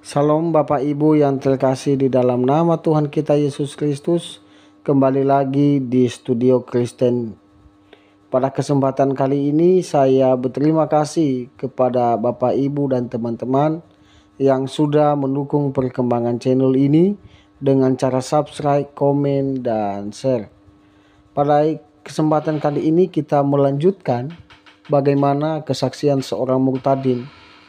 Salam Bapak Ibu yang terkasih di dalam nama Tuhan kita Yesus Kristus. Kembali lagi di Studio Kristen. Pada kesempatan kali ini saya berterima kasih kepada Bapak Ibu dan teman-teman yang sudah mendukung perkembangan channel ini dengan cara subscribe, komen, dan share. Pada kesempatan kali ini kita melanjutkan bagaimana kesaksian seorang murtadin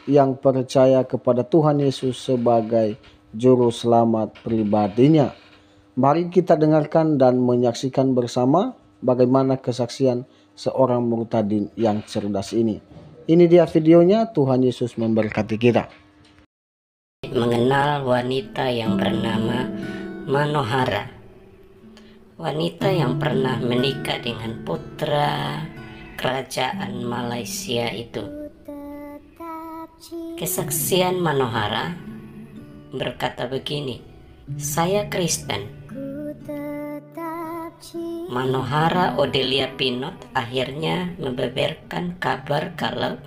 yang percaya kepada Tuhan Yesus sebagai juru selamat pribadinya. Mari kita dengarkan dan menyaksikan bersama bagaimana kesaksian seorang murtadin yang cerdas ini. Ini dia videonya. Tuhan Yesus memberkati kita. Mengenal wanita yang bernama Manohara. Wanita yang pernah menikah dengan putra kerajaan Malaysia itu. Kesaksian Manohara berkata begini, "Saya Kristen." Manohara Odelia Pinot akhirnya membeberkan kabar kalau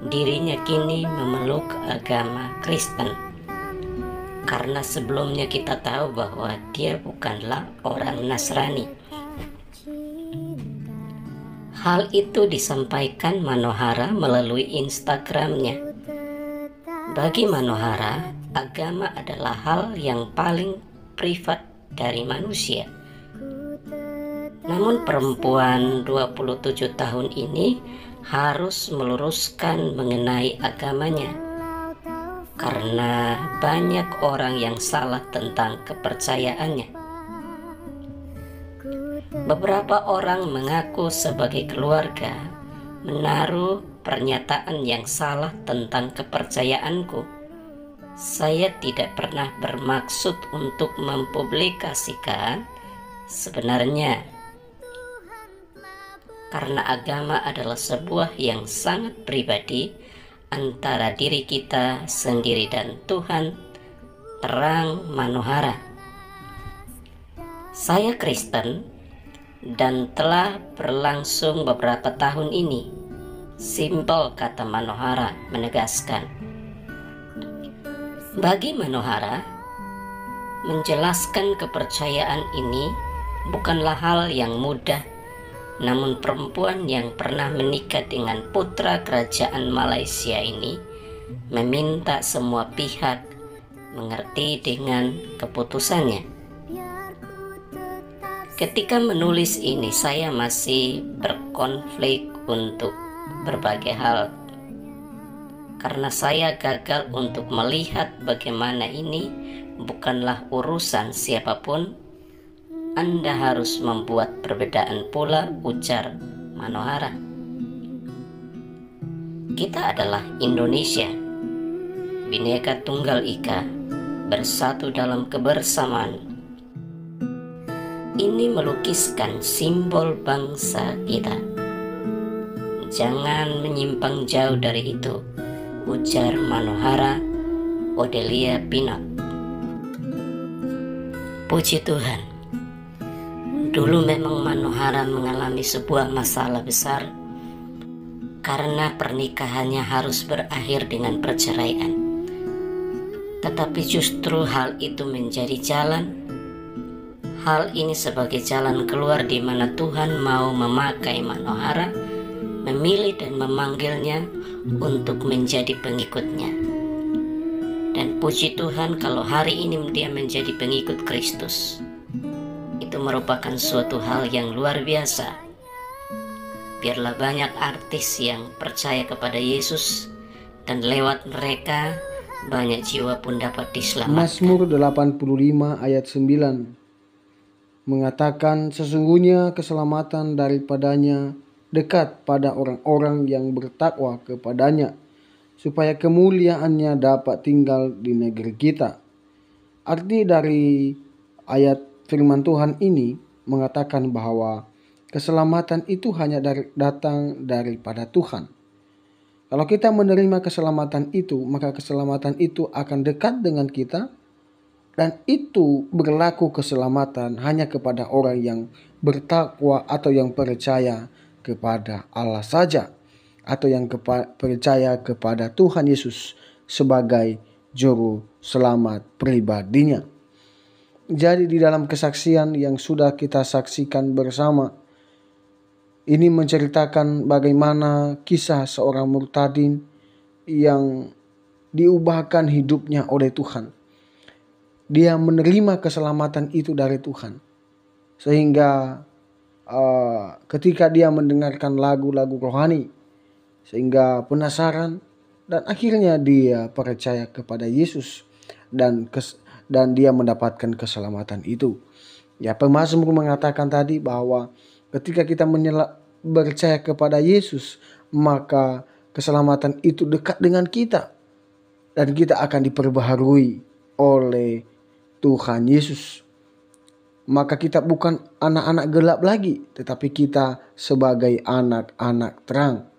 dirinya kini memeluk agama Kristen. Karena sebelumnya kita tahu bahwa dia bukanlah orang Nasrani. Hal itu disampaikan Manohara melalui Instagramnya. Bagi Manohara, agama adalah hal yang paling privat dari manusia. Namun perempuan 27 tahun ini harus meluruskan mengenai agamanya, karena banyak orang yang salah tentang kepercayaannya. Beberapa orang mengaku sebagai keluarga menaruh pernyataan yang salah tentang kepercayaanku. Saya tidak pernah bermaksud untuk mempublikasikan sebenarnya, karena agama adalah sebuah yang sangat pribadi antara diri kita sendiri dan Tuhan. Terang Manohara. Saya Kristen dan telah berlangsung beberapa tahun ini. Simpel, kata Manohara menegaskan. Bagi Manohara, menjelaskan kepercayaan ini bukanlah hal yang mudah. Namun perempuan yang pernah menikah dengan putra kerajaan Malaysia ini meminta semua pihak mengerti dengan keputusannya. Ketika menulis ini, saya masih berkonflik untuk berbagai hal, karena saya gagal untuk melihat bagaimana ini bukanlah urusan siapapun. Anda harus membuat perbedaan pula, ujar Manohara. Kita adalah Indonesia, Bhinneka Tunggal Ika, bersatu dalam kebersamaan. Ini melukiskan simbol bangsa kita. Jangan menyimpang jauh dari itu, ujar Manohara Odelia Pinot. Puji Tuhan, dulu memang Manohara mengalami sebuah masalah besar karena pernikahannya harus berakhir dengan perceraian. Tetapi justru hal itu menjadi jalan. Hal ini sebagai jalan keluar di mana Tuhan mau memakai Manohara, memilih dan memanggilnya untuk menjadi pengikutnya. Dan puji Tuhan kalau hari ini dia menjadi pengikut Kristus. Itu merupakan suatu hal yang luar biasa. Biarlah banyak artis yang percaya kepada Yesus, dan lewat mereka banyak jiwa pun dapat diselamatkan. Mazmur 85 ayat 9 mengatakan, sesungguhnya keselamatan daripadanya dekat pada orang-orang yang bertakwa kepadanya, supaya kemuliaannya dapat tinggal di negeri kita. Arti dari ayat firman Tuhan ini mengatakan bahwa keselamatan itu hanya datang daripada Tuhan. Kalau kita menerima keselamatan itu, maka keselamatan itu akan dekat dengan kita. Dan itu berlaku keselamatan hanya kepada orang yang bertakwa atau yang percaya kepada Allah saja, atau yang percaya kepada Tuhan Yesus sebagai juru selamat pribadinya. Jadi di dalam kesaksian yang sudah kita saksikan bersama, ini menceritakan bagaimana kisah seorang murtadin yang diubahkan hidupnya oleh Tuhan. Dia menerima keselamatan itu dari Tuhan. Sehingga ketika dia mendengarkan lagu-lagu rohani, sehingga penasaran dan akhirnya dia percaya kepada Yesus dan dia mendapatkan keselamatan itu. Ya, pemazmur mengatakan tadi bahwa ketika kita percaya kepada Yesus, maka keselamatan itu dekat dengan kita dan kita akan diperbaharui oleh Tuhan Yesus. Maka kita bukan anak-anak gelap lagi, tetapi kita sebagai anak-anak terang.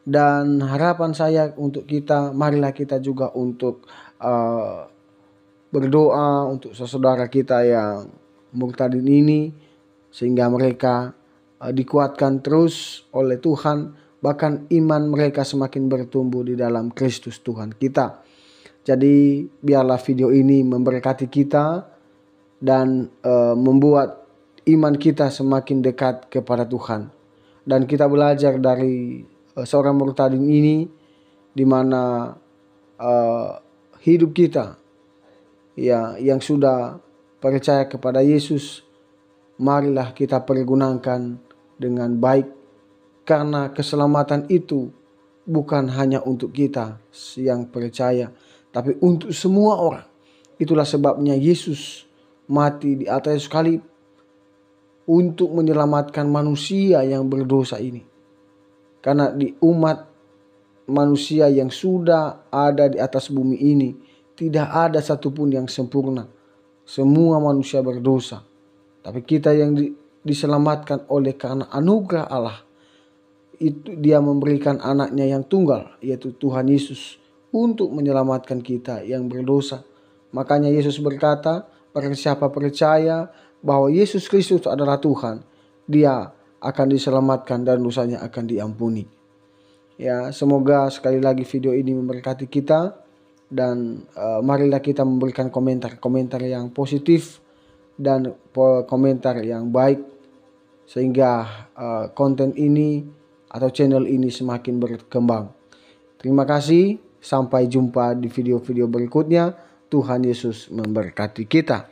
Dan harapan saya untuk kita, marilah kita juga untuk berdoa untuk saudara kita yang murtadin ini, sehingga mereka dikuatkan terus oleh Tuhan, bahkan iman mereka semakin bertumbuh di dalam Kristus Tuhan kita. Jadi biarlah video ini memberkati kita dan membuat iman kita semakin dekat kepada Tuhan. Dan kita belajar dari seorang murtadin ini, di mana hidup kita ya yang sudah percaya kepada Yesus, marilah kita pergunakan dengan baik, karena keselamatan itu bukan hanya untuk kita yang percaya, tapi untuk semua orang. Itulah sebabnya Yesus mati di atas kayu untuk menyelamatkan manusia yang berdosa ini. Karena di umat manusia yang sudah ada di atas bumi ini, tidak ada satupun yang sempurna. Semua manusia berdosa. Tapi kita yang diselamatkan oleh karena anugerah Allah, itu Dia memberikan anaknya yang tunggal, yaitu Tuhan Yesus, untuk menyelamatkan kita yang berdosa. Makanya Yesus berkata, barang siapa percaya bahwa Yesus Kristus adalah Tuhan, dia akan diselamatkan dan dosanya akan diampuni. Ya, semoga sekali lagi video ini memberkati kita, dan marilah kita memberikan komentar yang positif dan komentar yang baik, sehingga konten ini atau channel ini semakin berkembang. Terima kasih, sampai jumpa di video-video berikutnya. Tuhan Yesus memberkati kita.